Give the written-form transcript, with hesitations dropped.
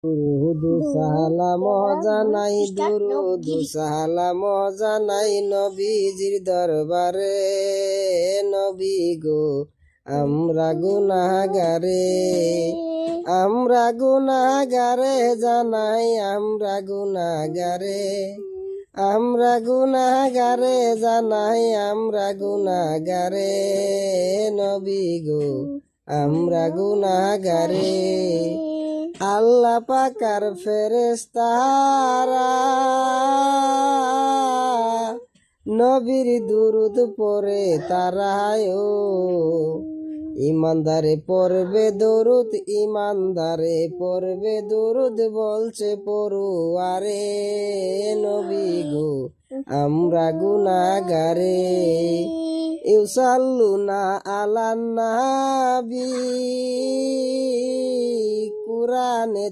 দুরুদু সালাম জানাই দুরুদু সালাম জানাই নবীজির দরবারে নবী গো আমরা গুনাহগারে জানাই আমরা গুনাহগারে জানাই আমরা গুনাহগারে নবী গো আমরা গুনাহগারে আল্লাহ পাকার ফেরেশতারা নবীর দুরুদ পড়ে তারায়ও ইমানদারে পড়বে দরুদ বলছে পড়ুয়ারে নবী গো আমরা গুনাহগারে ইউসাল্লুনা আলান নাবি কুরআনে